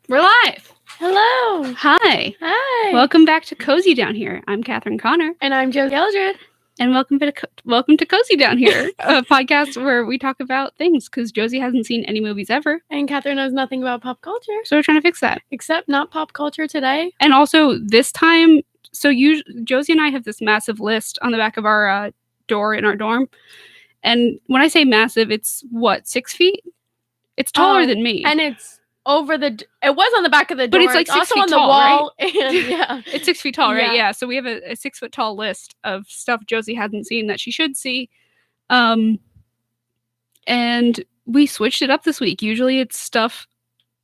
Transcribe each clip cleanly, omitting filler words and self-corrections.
We're live. Hello. Hi. Hi. Welcome back to Cozy Down Here. I'm Catherine Connor. And I'm Josie Eldred. And welcome to Cozy Down Here, a podcast where we talk about things because Josie hasn't seen any movies ever. And Catherine knows nothing about pop culture. So we're trying to fix that. Except not pop culture today. And also this time, Josie and I have this massive list on the back of our door in our dorm. And when I say massive, it's what, 6 feet? It's taller than me. And it's it was on the back of the door. But it's like 6 also feet on the tall, wall. right? And yeah. It's 6 feet tall, right? Yeah. So we have a 6 foot tall list of stuff Josie hasn't seen that she should see. And we switched it up this week. Usually it's stuff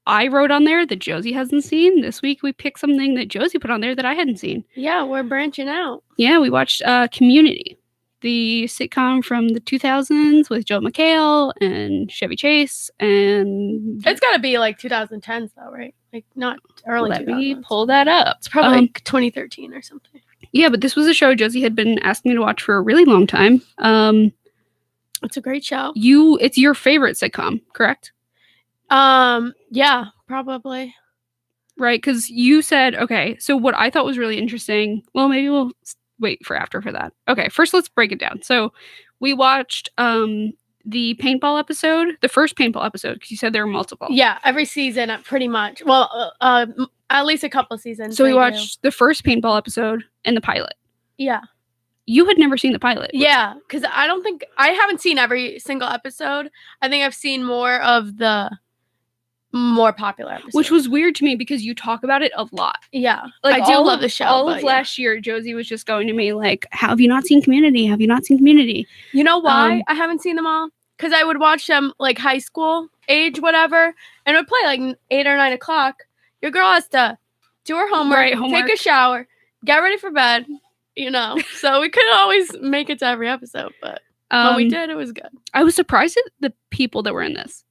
I wrote on there that Josie hasn't seen. This week we picked something that Josie put on there that I hadn't seen. Yeah, we're branching out. Yeah, we watched Community, the sitcom from the 2000s with Joel McHale and Chevy Chase. And it's got to be like 2010s though, right? Like not early 2000s. Let me pull that up. It's probably like 2013 or something. Yeah, but this was a show Josie had been asking me to watch for a really long time. It's a great show. It's your favorite sitcom, correct? Yeah, probably. Right, because you said, okay, so what I thought was really interesting, well, maybe we'll wait for after for that. Okay, first let's break it down. So we watched the paintball episode, the first paintball episode, because you said there were multiple. Yeah, every season, pretty much. Well, at least a couple seasons. So we watched the first paintball episode and the pilot. Yeah. You had never seen the pilot. Yeah, because I haven't seen every single episode. I think I've seen more of the more popular episodes. Which was weird to me because you talk about it a lot. Yeah, like I do love the show. All of last year, Josie was just going to me like, have you not seen Community? Have you not seen Community? You know why I haven't seen them all? Because I would watch them like high school age, whatever, and it would play like 8 or 9 o'clock. Your girl has to do her homework, take a shower, get ready for bed, So we couldn't always make it to every episode, but when we did, it was good. I was surprised at the people that were in this.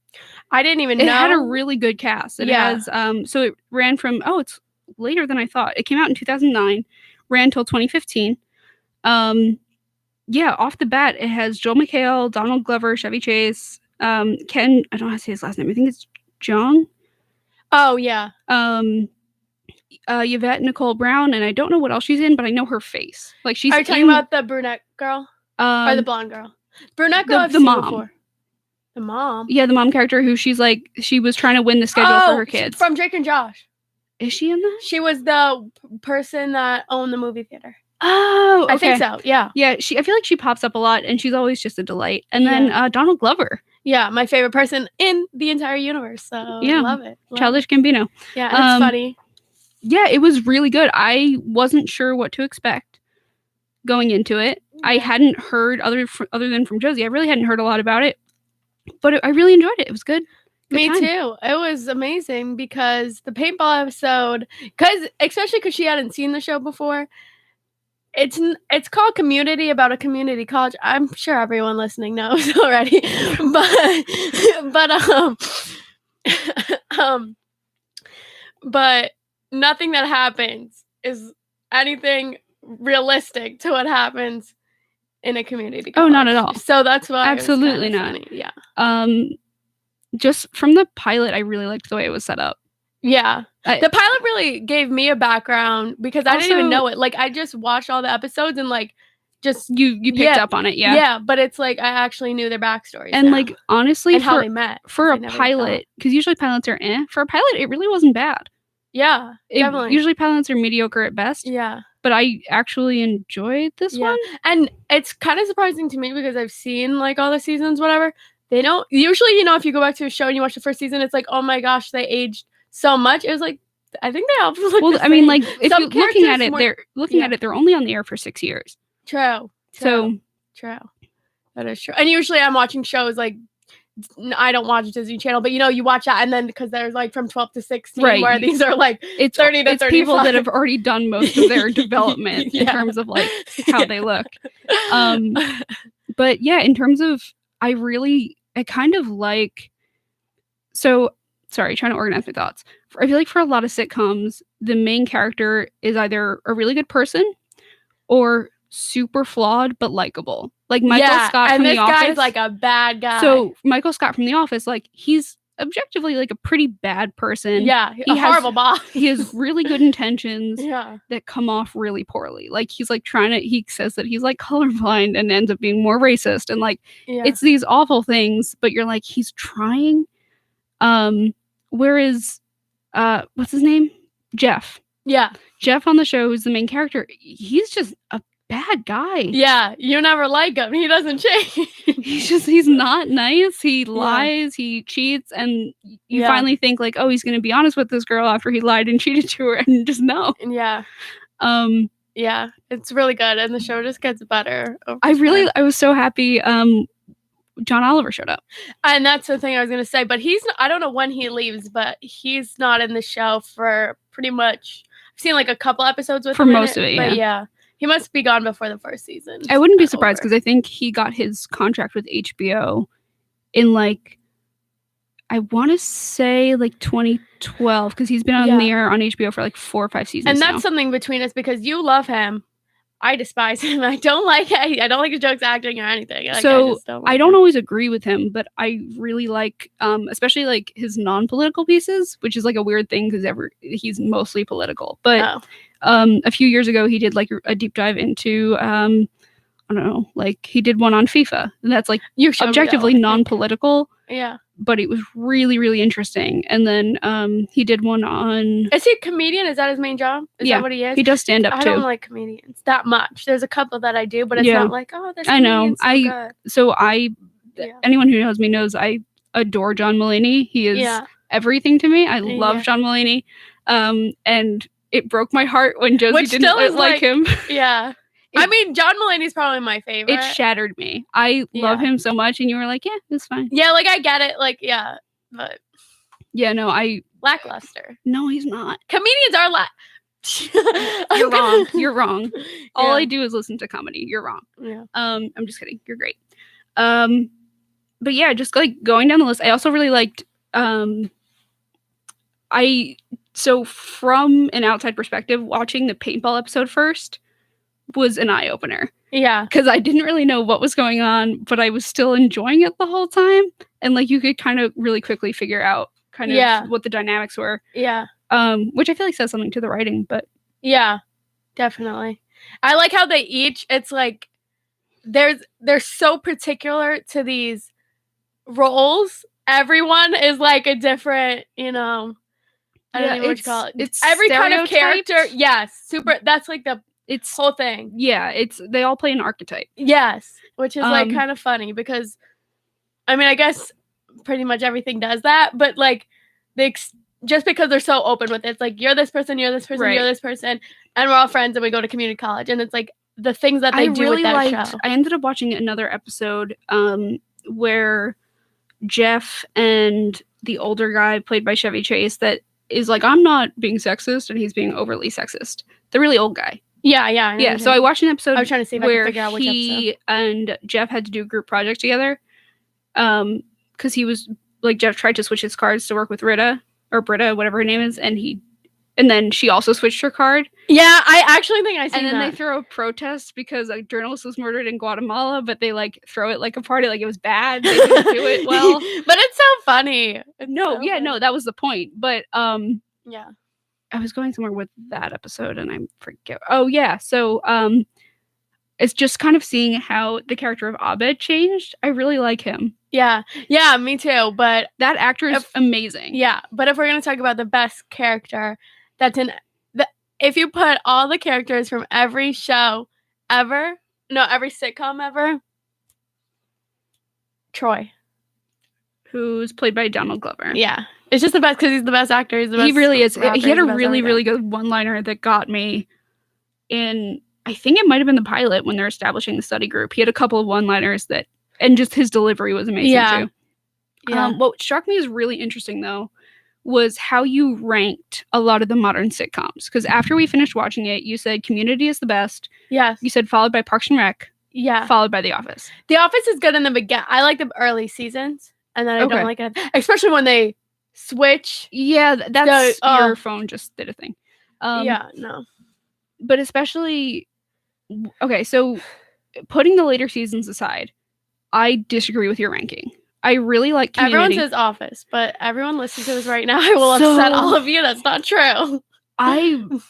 I didn't even know. It had a really good cast. It has, so it ran from, it's later than I thought. It came out in 2009, ran till 2015. Off the bat, it has Joel McHale, Donald Glover, Chevy Chase, Ken, I don't know how to say his last name. I think it's Jong. Oh, yeah. Yvette Nicole Brown, and I don't know what else she's in, but I know her face. Like she's. Are you talking about the brunette girl? Or the blonde girl? Brunette girl, the mom. Before. The mom? Yeah, the mom character who she was trying to win the schedule for her kids. From Drake and Josh. Is she in that? She was the person that owned the movie theater. Oh, okay. I think so, yeah. Yeah, I feel like she pops up a lot, and she's always just a delight. And then Donald Glover. Yeah, my favorite person in the entire universe, so I love it. Childish Gambino. Yeah, and it's funny. Yeah, it was really good. I wasn't sure what to expect going into it. I hadn't heard, other than from Josie, I really hadn't heard a lot about it. But I really enjoyed it. It was good. Me too. It was amazing because the paintball episode, especially because she hadn't seen the show before, it's called Community, about a community college. I'm sure everyone listening knows already, but nothing that happens is anything realistic to what happens in a community college. Oh, not at all. So that's why absolutely not. Funny. Yeah. Just from the pilot, I really liked the way it was set up. Yeah. The pilot really gave me a background because I didn't even know it. Like I just watched all the episodes and like just you picked up on it, yeah. Yeah, but it's like I actually knew their backstories. And like honestly, and how they met. For a pilot, because usually pilots are for a pilot, it really wasn't bad. Yeah, definitely. Usually pilots are mediocre at best. Yeah. But I actually enjoyed this one. And it's kind of surprising to me because I've seen like all the seasons, whatever. They don't usually, if you go back to a show and you watch the first season, it's like, oh my gosh, they aged so much. It was like, I think they all look the same. I mean, like if you're looking at it, they're only on the air for 6 years. True. So true. That is true. And usually I'm watching shows like, I don't watch Disney Channel, but you watch that, and then because there's like from 12 to 16, right, where these are like it's 30 to 35. People that have already done most of their development in terms of like how they look. But yeah, in terms of, I kind of like. So sorry, trying to organize my thoughts. I feel like for a lot of sitcoms, the main character is either a really good person or super flawed but likable. Like Michael Scott from The Office. And this guy's like a bad guy. So Michael Scott from The Office, like he's objectively like a pretty bad person. Yeah, he has horrible boss. He has really good intentions yeah. that come off really poorly. Like he's like he says that he's like colorblind and ends up being more racist, and like it's these awful things, but you're like, he's trying. Whereas what's his name? Jeff. Yeah. Jeff on the show, who's the main character, he's just a bad guy. Yeah, you never like him. He doesn't change. He's not nice. He lies, he cheats, and you finally think like, oh, he's gonna be honest with this girl after he lied and cheated to her, and just no. Yeah. Yeah, it's really good, and the show just gets better. I was so happy John Oliver showed up. And that's the thing I was gonna say, but I don't know when he leaves, but he's not in the show for pretty much. I've seen like a couple episodes with him most of it, but yeah. He must be gone before the first season. I wouldn't be surprised because I think he got his contract with HBO in like, I want to say like 2012, because he's been on the air on HBO for like 4 or 5 seasons. And that's something between us, because you love him. I despise him. I don't like his jokes, acting, or anything. Like, so I don't always agree with him, but I really like, especially like his non-political pieces, which is like a weird thing because he's mostly political. But a few years ago, he did like a deep dive into, I don't know, like he did one on FIFA, and that's like objectively non-political. Yeah. But it was really, really interesting. And then he did one on... Is he a comedian? Is that his main job? Is that what he is? He does stand up too. I don't like comedians that much. There's a couple that I do, but it's not like, oh, this comedian's so good. Anyone who knows me knows I adore John Mulaney. He is everything to me. I love John Mulaney. And it broke my heart when Josie didn't like him. Yeah. I mean, John Mulaney's probably my favorite. It shattered me. I love him so much, and you were like, yeah, it's fine. Yeah, like, I get it. Like, yeah, but... Yeah, no, lackluster. No, he's not. Comedians are You're wrong. You're wrong. All I do is listen to comedy. You're wrong. Yeah. I'm just kidding. You're great. But yeah, just like going down the list, I also really liked... So from an outside perspective, watching the paintball episode first was an eye-opener. Yeah. Because I didn't really know what was going on, but I was still enjoying it the whole time. And like you could kind of really quickly figure out kind of what the dynamics were. Yeah. Which I feel like says something to the writing, but... Yeah, definitely. I like how it's like, they're so particular to these roles. Everyone is like a different, I don't know what you call it. It's every kind of character. Yes. Super. That's like the whole thing. Yeah. They all play an archetype. Yes. Which is like kind of funny because, I mean, I guess pretty much everything does that, but like just because they're so open with it, it's like, you're this person, you're this person, you're this person, and we're all friends and we go to community college. And it's like the things that they do with that show. I ended up watching another episode where Jeff and the older guy played by Chevy Chase that is like, I'm not being sexist, and he's being overly sexist. The really old guy. Yeah. So I watched an episode I was trying to see if I could figure out which episode. He and Jeff had to do a group project together. Because he was like, Jeff tried to switch his cards to work with Britta, whatever her name is, and then she also switched her card. Yeah, I actually think I seen that. And then they throw a protest because a journalist was murdered in Guatemala, but they like throw it like a party, like it was bad. They didn't do it well. But it's so funny. No, that was the point. But yeah. I was going somewhere with that episode and I forget. Oh yeah. So it's just kind of seeing how the character of Abed changed. I really like him. Yeah, me too. But that actor is amazing. Yeah, but if we're gonna talk about the best character, if you put all the characters from every show ever, every sitcom ever, Troy, who's played by Donald Glover. Yeah, it's just the best because he's the best actor. He's the best. He really is. He had a really, really good one-liner that got me in. I think it might have been the pilot when they're establishing the study group. He had a couple of one-liners and just his delivery was amazing too. Yeah. What struck me as really interesting though was how you ranked a lot of the modern sitcoms. Because after we finished watching it, you said Community is the best. Yes. You said followed by Parks and Rec. Yeah. Followed by The Office. The Office is good in the beginning. I like the early seasons, and then I don't like it, especially when they switch. Yeah, that's your phone just did a thing. But especially, okay, so putting the later seasons aside, I disagree with your ranking. I really like Community. Everyone says Office, but everyone listening to this right now, I will upset all of you. That's not true. I'm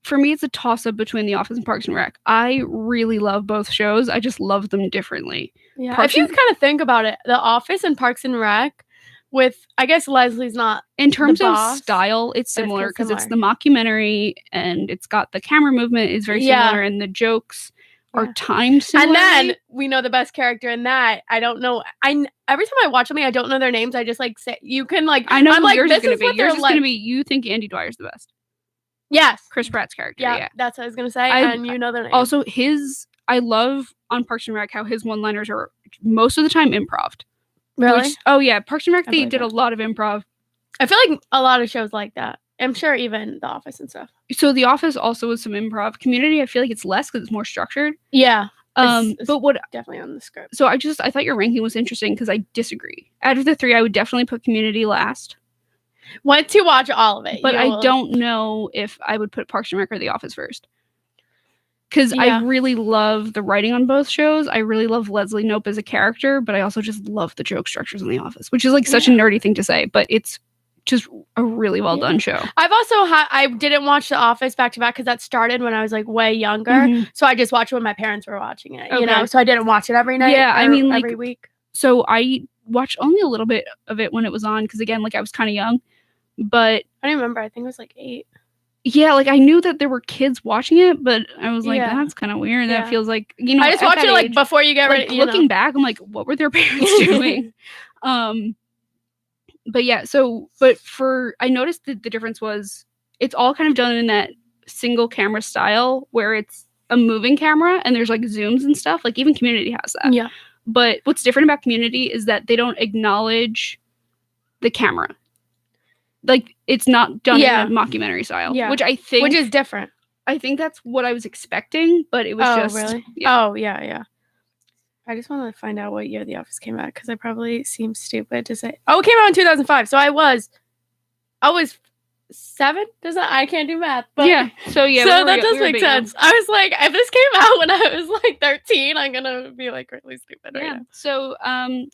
for me, it's a toss-up between The Office and Parks and Rec. I really love both shows. I just love them differently. Yeah, if you kind of think about it, The Office and Parks and Rec, with, I guess Leslie's not in terms of style, it's similar because it's the mockumentary and it's got the camera movement is very similar and the jokes are timed similarly. And then we know the best character in that. I don't know. Every time I watch something, I don't know their names. I just like say you can like. I know I'm who like, yours is going to be. Yours is like, going to be. You think Andy Dwyer's the best? Yes, Chris Pratt's character. Yeah, that's what I was going to say. And you know their names. Also, I love on Parks and Rec how his one-liners are most of the time improv. Really? Oh yeah, Parks and Rec they did a lot of improv. I feel like a lot of shows like that. I'm sure even The Office and stuff. So The Office also was some improv. Community, I feel like it's less because it's more structured. Yeah. But what definitely on the script. So I thought your ranking was interesting because I disagree. Out of the three, I would definitely put Community last. Want to watch all of it, but I don't know if I would put Parks and Rec or The Office first. Because I really love the writing on both shows. I really love Leslie Knope as a character, but I also just love the joke structures in The Office, which is like such a nerdy thing to say, but it's just a really well done show. I've also I didn't watch The Office back to back because that started when I was like way younger. So I just watched when my parents were watching it, you know? So I didn't watch it every night. Yeah, I mean, like, every week. So I watched only a little bit of it when it was on because, again, like I was kind of young, but I don't remember. I think it was like 8. Yeah, like I knew that there were kids watching it, but I was like, that's kind of weird. That feels like, you know, I just watch it like before you get ready. Looking back, I'm like, what were their parents doing? But yeah, I noticed that the difference was it's all kind of done in that single camera style where it's a moving camera and there's like zooms and stuff. Like even Community has that. Yeah. But what's different about Community is that they don't acknowledge the camera. Like it's not done in a mockumentary style, which is different. I think that's what I was expecting, but it was just really? Yeah. Oh yeah. I just want to find out what year The Office came out because I probably seem stupid to say. Oh, it came out in 2005, so I was 7. I can't do math, but So that does make sense. I was like, if this came out when I was like 13, I'm gonna be like really stupid right now. So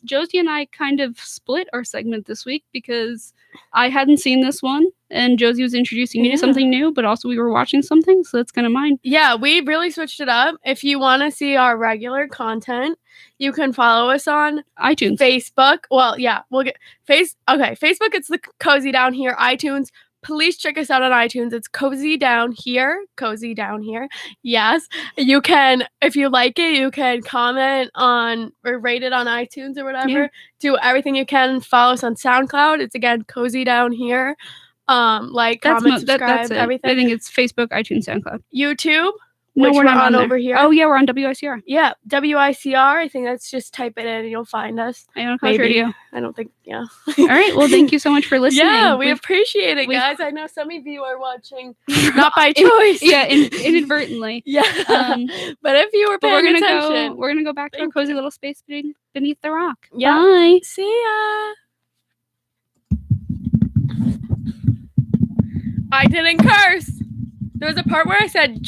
Josie and I kind of split our segment this week because I hadn't seen this one and Josie was introducing me to something new, but also we were watching something, so that's kind of mine. Yeah, we really switched it up. If you want to see our regular content, you can follow us on iTunes, Facebook. Well, we'll get Facebook. It's the Cozy Down Here. iTunes. Please check us out on iTunes. It's Cozy Down Here. Cozy Down Here. Yes. You can, if you like it, you can comment on or rate it on iTunes or whatever. Yeah. Do everything you can. Follow us on SoundCloud. It's again Cozy Down Here. Comment, subscribe, everything. I think it's Facebook, iTunes, SoundCloud. YouTube. No, we're not on over here. Oh, yeah, we're on WICR. Yeah, WICR. I think that's just type it in and you'll find us. Iona College Radio. I don't think, All right, well, thank you so much for listening. Yeah, we appreciate it, guys. I know some of you are watching, not by choice. Inadvertently. Yeah, but if you were paying attention. We're going to go back to our cozy little space beneath the rock. Yeah. Bye. See ya. I didn't curse. There was a part where I said